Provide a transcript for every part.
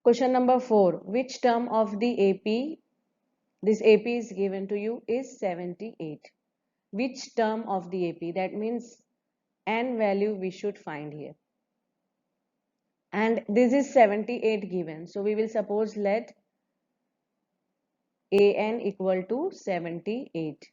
Question number 4. Which term of the AP, this AP is given to you, is 78? Which term of the AP? That means n value we should find here. And this is 78 given. So we will suppose let an equal to 78.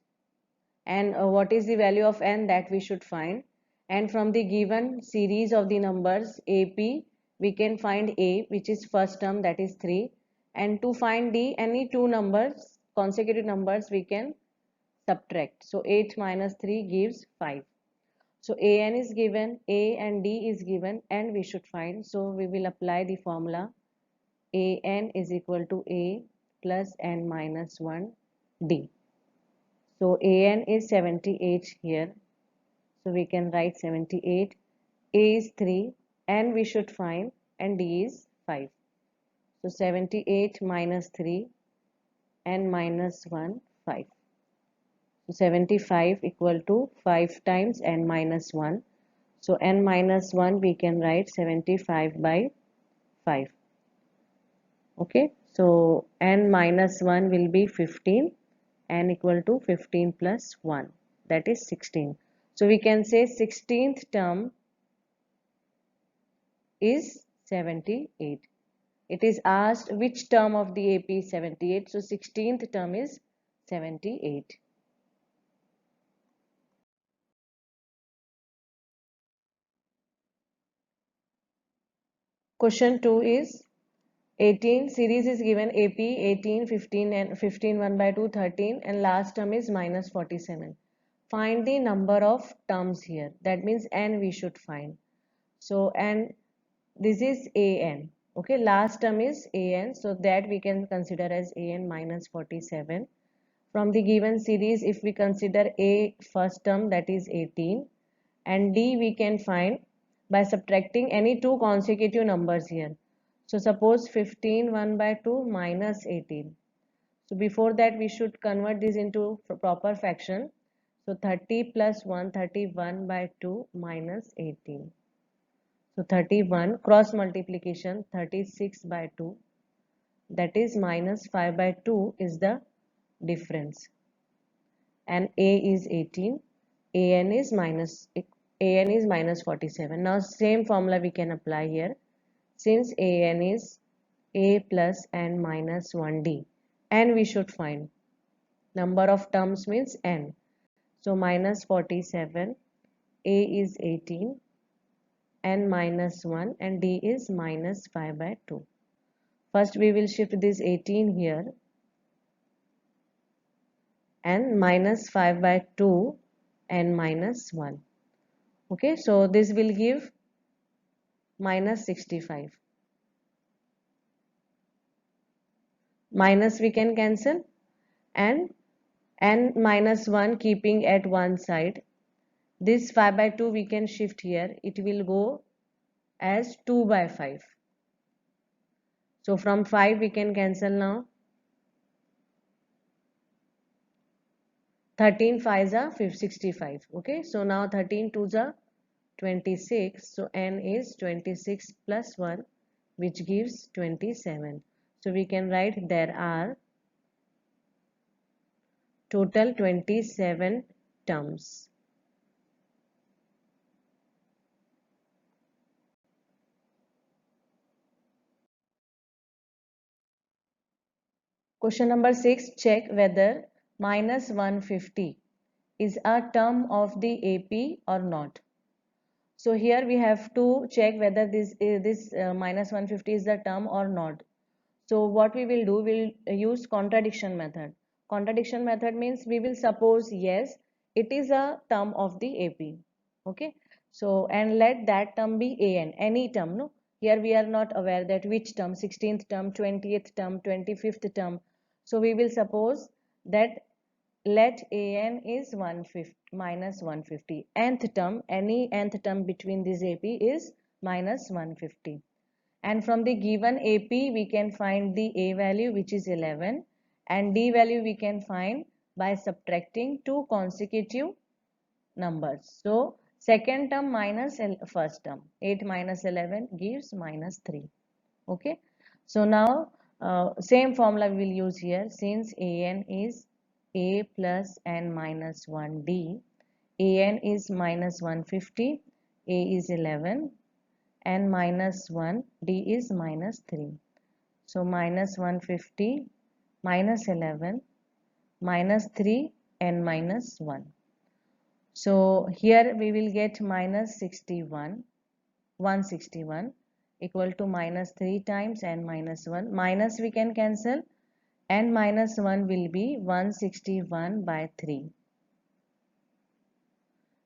And what is the value of n that we should find? And from the given series of the numbers AP, we can find a, which is first term, that is 3. And to find d, any two numbers, consecutive numbers, we can subtract. So 8 minus 3 gives 5. So an is given, a and d is given, and we should find. So we will apply the formula an is equal to a plus n minus 1 d. So an is 78 here. So we can write 78. A is 3 and we should find, and d is 5. So 78 minus 3 and minus 1, 5. So 75 equal to 5 times n minus 1. So n minus 1 we can write 75 by 5. Okay. So n minus 1 will be 15. N equal to 15 plus 1, that is 16. So we can say 16th term is 78. It is asked which term of the AP is 78. So 16th term is 78. Question 2 is 18. Series is given AP 18, 15 and 15 1 by 2, 13, and last term is minus 47. Find the number of terms here. That means n we should find. So and this is an. Okay, last term is an, so that we can consider as an minus 47. From the given series, if we consider a first term, that is 18, and d we can find by subtracting any two consecutive numbers here. So suppose 15 1 by 2 minus 18. So before that we should convert this into proper fraction. So 30 plus 1, 31 by 2 minus 18. So 31 cross multiplication 36 by 2, that is minus 5 by 2 is the difference, and a is 18, an is minus 47. Now same formula we can apply here, since an is a plus n minus 1d, and we should find number of terms means n. So minus 47, a is 18, n minus 1, and d is minus 5 by 2. First we will shift this 18 here, and minus 5 by 2 and minus 1. Okay, so this will give minus 65. Minus we can cancel, and n minus 1 keeping at one side. This 5 by 2 we can shift here. It will go as 2 by 5. So from 5 we can cancel now. 13 5s are 65. Okay, so now 13 2s are 26. So n is 26 plus 1, which gives 27. So we can write there are total 27 terms. Question number 6. Check whether minus 150 is a term of the AP or not. So here we have to check whether this minus 150 is the term or not. So what we will do, we'll use contradiction method. Contradiction method means we will suppose yes, it is a term of the AP. Okay. So and let that term be an, any term. No, here we are not aware that which term, 16th term, 20th term, 25th term. So we will suppose that let an is 150 minus 150. Nth term, any nth term between this AP is minus 150. And from the given AP we can find the A value, which is 11, and D value we can find by subtracting two consecutive numbers. So second term minus first term, 8 minus 11 gives minus 3. Okay. So now same formula we will use here. Since an is a plus n minus 1d, an is minus 150, a is 11, n minus 1, d is minus 3. So minus 150 minus 11 minus 3 n minus 1. So here we will get minus 61, 161 equal to minus 3 times n minus 1. Minus we can cancel. N minus 1 will be 161 by 3.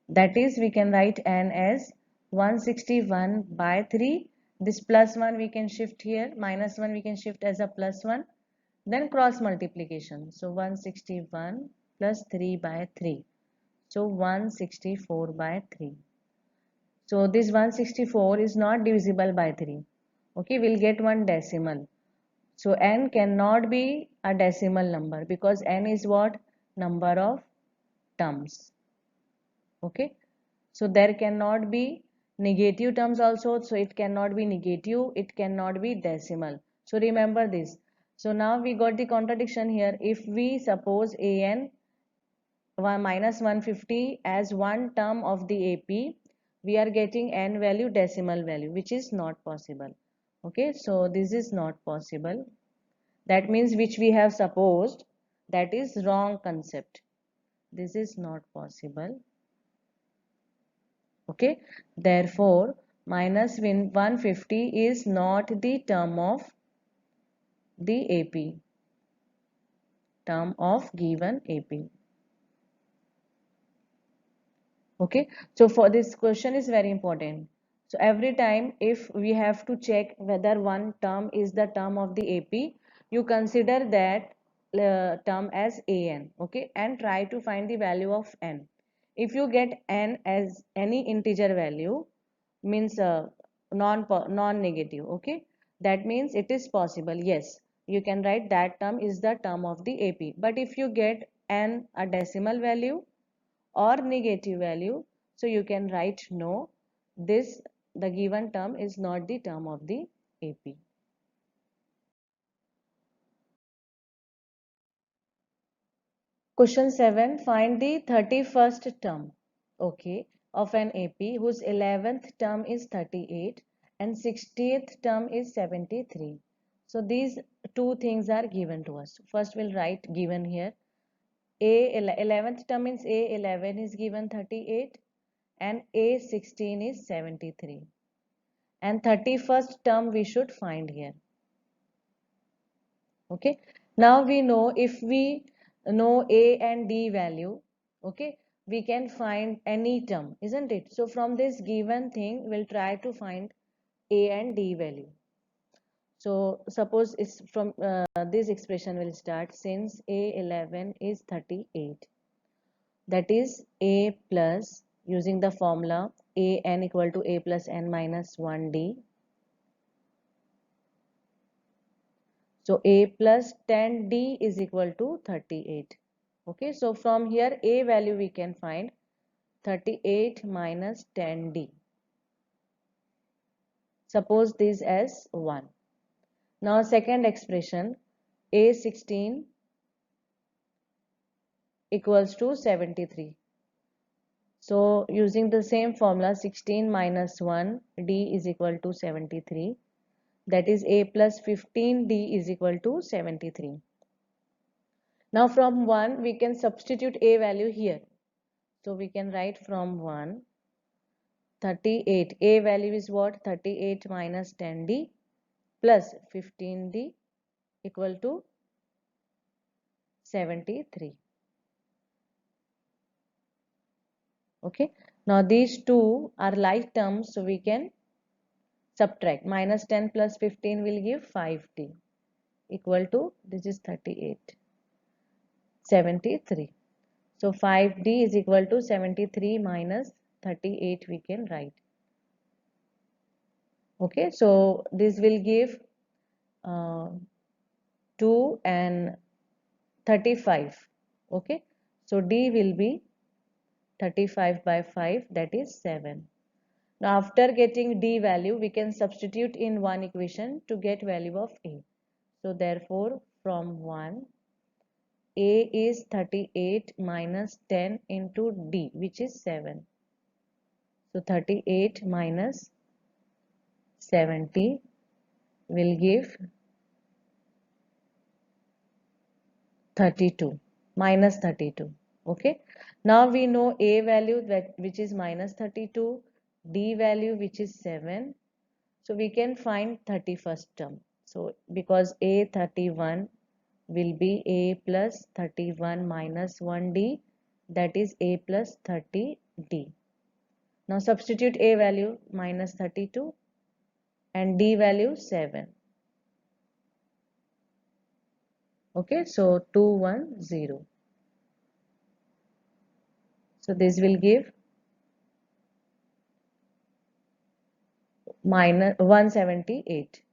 That is, we can write n as 161 by 3. This plus 1 we can shift here. Minus 1 we can shift as a plus 1. Then cross multiplication. So 161 plus 3 by 3. So 164 by 3. So this 164 is not divisible by 3. Okay, we'll get one decimal. So n cannot be a decimal number because n is what? Number of terms. Okay. So there cannot be negative terms also. So it cannot be negative. It cannot be decimal. So remember this. So now we got the contradiction here. If we suppose an minus 150 as one term of the AP, we are getting n value decimal value, which is not possible. Okay, so this is not possible. That means which we have supposed, that is wrong concept. This is not possible. Okay, therefore minus 150 is not the term of the AP, term of given AP. Okay, so for this question is very important. So every time if we have to check whether one term is the term of the AP, you consider that term as an, okay, and try to find the value of n. If you get n as any integer value, means non negative, okay, that means it is possible. Yes, you can write that term is the term of the AP. But if you get n a decimal value or negative value, so you can write no, this the given term is not the term of the AP. Question 7, find the 31st term, okay, of an AP whose 11th term is 38 and 60th term is 73. So these two things are given to us. First we'll write given here. A 11th term means A 11 is given 38 and A 16 is 73. And 31st term we should find here. Okay, now we know if we know A and D value, okay, we can find any term, isn't it? So from this given thing we'll try to find A and D value. So suppose it's from this expression will start. Since A11 is 38, that is A plus, using the formula A n equal to A plus n minus 1D. So A plus 10D is equal to 38. Okay, so from here A value we can find 38 minus 10D. Suppose this as 1. Now second expression, A16 equals to 73. So using the same formula, 16 minus 1 D is equal to 73. That is A plus 15D is equal to 73. Now from 1 we can substitute A value here. So we can write from 1, 38. A value is what? 38 minus 10D plus 15D equal to 73. Okay. Now these two are like terms, so we can subtract. Minus 10 plus 15 will give 5D equal to, this is 38, 73. So 5D is equal to 73 minus 38 we can write. Okay, so this will give 2 and 35. Okay, so D will be 35 by 5, that is 7. Now after getting D value, we can substitute in one equation to get value of A. So therefore from 1, A is 38 minus 10 into D, which is 7. So 38 minus 70 will give 32, minus 32. Okay. Now we know A value which is minus 32, D value which is 7. So we can find 31st term. So because A 31 will be A plus 31 minus 1D, that is A plus 30D. Now substitute A value minus 32 and D value 7. Okay, so 210. So this will give minus 178.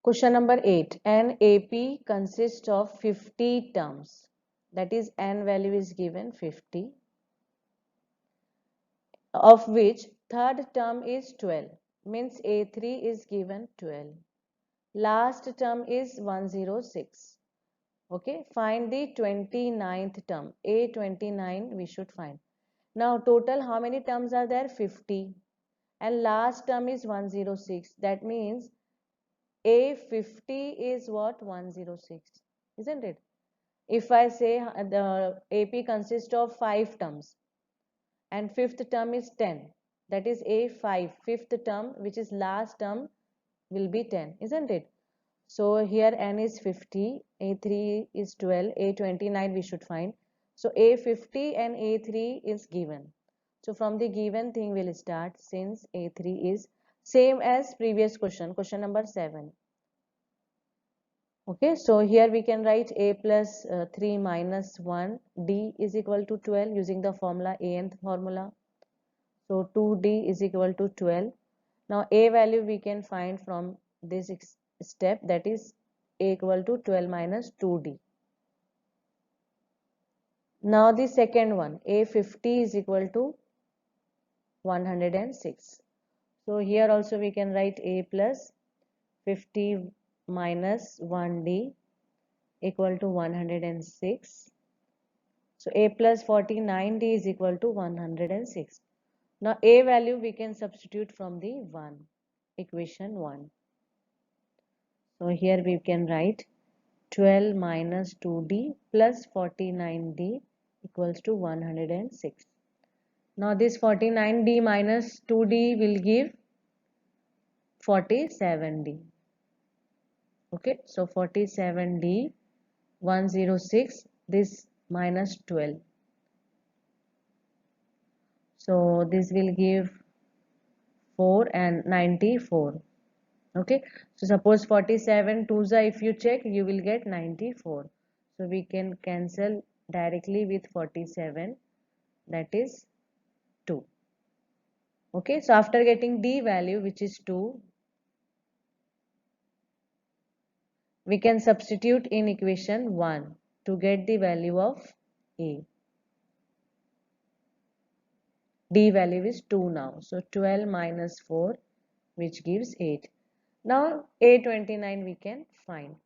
Question number 8. An AP consists of 50 terms. That is, n value is given 50, of which third term is 12. Means A3 is given 12. Last term is 106. Okay, find the 29th term. A29 we should find. Now total how many terms are there? 50. And last term is 106. That means A50 is what? 106. Isn't it? If I say the AP consists of 5 terms and fifth term is 10, that is A5, fifth term which is last term will be 10, isn't it? So here n is 50, A3 is 12, A29 we should find. So A50 and A3 is given. So from the given thing we'll start, since A3 is same as previous question, question number 7. Okay, so here we can write A plus 3 minus 1, D is equal to 12 using the formula, nth formula. So 2D is equal to 12. Now A value we can find from this step, that is A equal to 12 minus 2D. Now the second one, A50 is equal to 106. So here also we can write A plus 50 minus 1D equal to 106. So A plus 49D is equal to 106. Now A value we can substitute from the 1, equation 1. So here we can write 12 minus 2D plus 49D equals to 106. Now this 49D minus 2D will give 47D. Okay, so 47D 106, this minus 12. So this will give 4 and 94. Okay, so suppose 47 twos are, if you check you will get 94. So we can cancel directly with 47, that is 2. Okay, so after getting D value which is 2, we can substitute in equation 1 to get the value of A. D value is 2 now. So 12 minus 4 which gives 8. Now A29 we can find.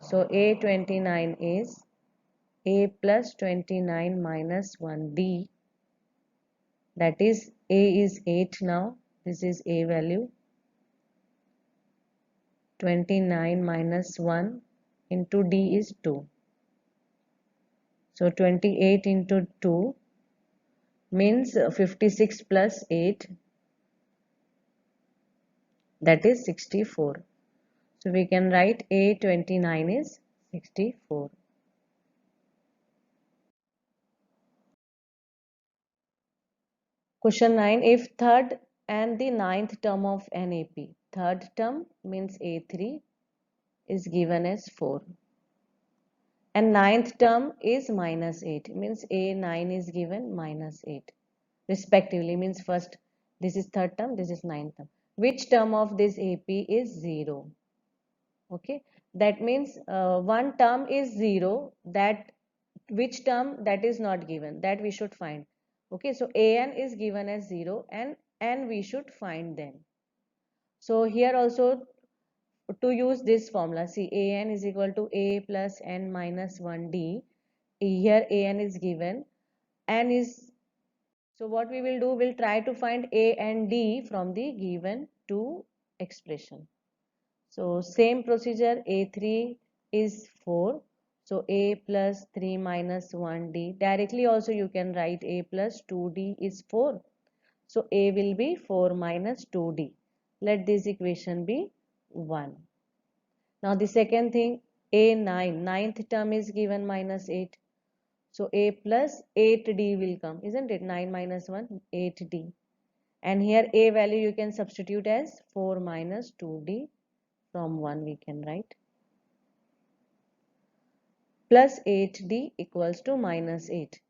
So A29 is A plus 29 minus 1D, that is A is 8 now, this is A value, 29 minus 1 into D is 2. So 28 into 2 means 56 plus 8, that is 64. So we can write A29 is 64. Question 9. If third and the ninth term of an AP, third term means A3 is given as 4 and ninth term is minus 8, means A9 is given minus 8 respectively, means first this is third term, this is ninth term. Which term of this AP is 0? Okay, That means one term is 0, that which term that is not given, that we should find. Okay, so an is given as 0 and n we should find then. So here also, to use this formula, see, an is equal to a plus n minus 1d. Here an is given, n is, so what we will do, we'll try to find a and d from the given two expression. So same procedure, a3 is 4. So a plus 3 minus 1d. Directly also you can write a plus 2d is 4. So a will be 4 minus 2d. Let this equation be 1. Now the second thing, a9, ninth term is given minus 8. So a plus 8d will come, isn't it? 9 minus 1, 8d. And here a value you can substitute as 4 minus 2d. From 1 we can write. Plus 8d equals to minus 8.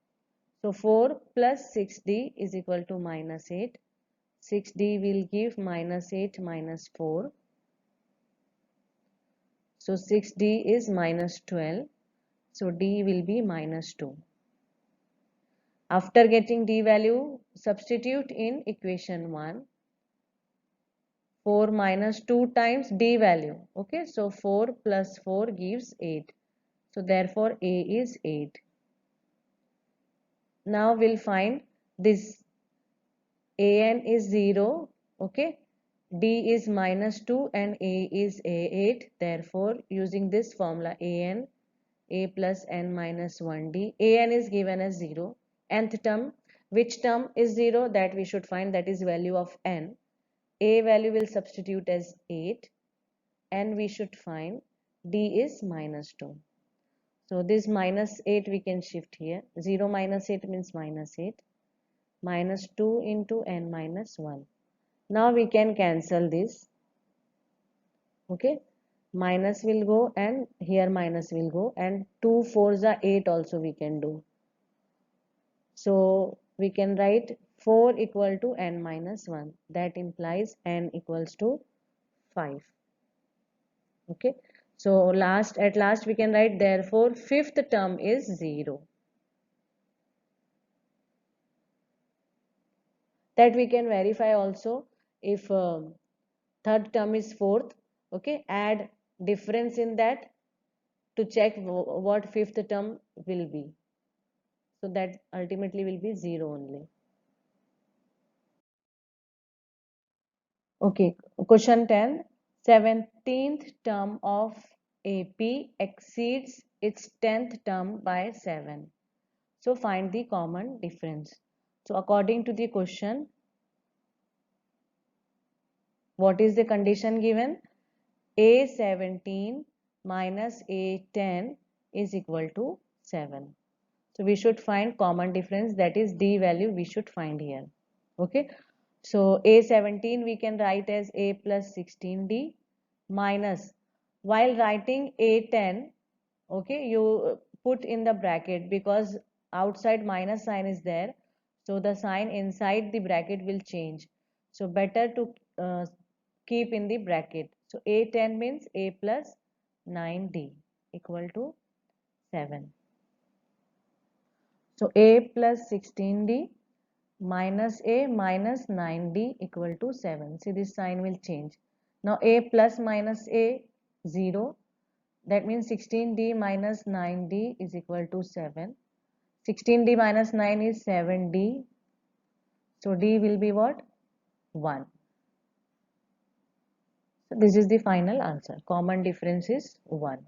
So 4 plus 6d is equal to minus 8. 6d will give minus 8 minus 4. So 6d is minus 12. So d will be minus 2. After getting d value, substitute in equation 1. 4 minus 2 times d value. Okay, so 4 plus 4 gives 8. So therefore a is 8. Now we'll find this an is 0. Okay, d is minus 2 and a is a8. Therefore using this formula, an, a plus n minus 1d, an is given as 0. Nth term, which term is 0, that we should find, that is value of n. A value will substitute as 8 and we should find d is minus 2. So this minus 8 we can shift here. 0 minus 8 means minus 8. Minus 2 into n minus 1. Now we can cancel this. Okay. Minus will go and here minus will go, and 2 4s are 8 also we can do. So we can write 4 equal to n minus 1. That implies n equals to 5. Okay. So at last we can write, therefore fifth term is 0. That we can verify also if third term is fourth. Okay, add difference in that to check what fifth term will be. So that ultimately will be 0 only. Okay, question 10. 17th term of AP exceeds its 10th term by 7. So find the common difference. So according to the question, what is the condition given? A17 minus A10 is equal to 7. So we should find common difference, that is d value we should find here. Okay. So A17 we can write as A plus 16d minus, while writing A10, okay, you put in the bracket because outside minus sign is there. So the sign inside the bracket will change. So better to keep in the bracket. So A10 means A plus 9d equal to 7. So A plus 16d minus A minus 9d equal to 7. See, this sign will change. Now A plus minus A 0. That means 16d minus 9d is equal to 7. 16d minus 9 is 7d. So d will be what? 1. So this is the final answer. Common difference is 1.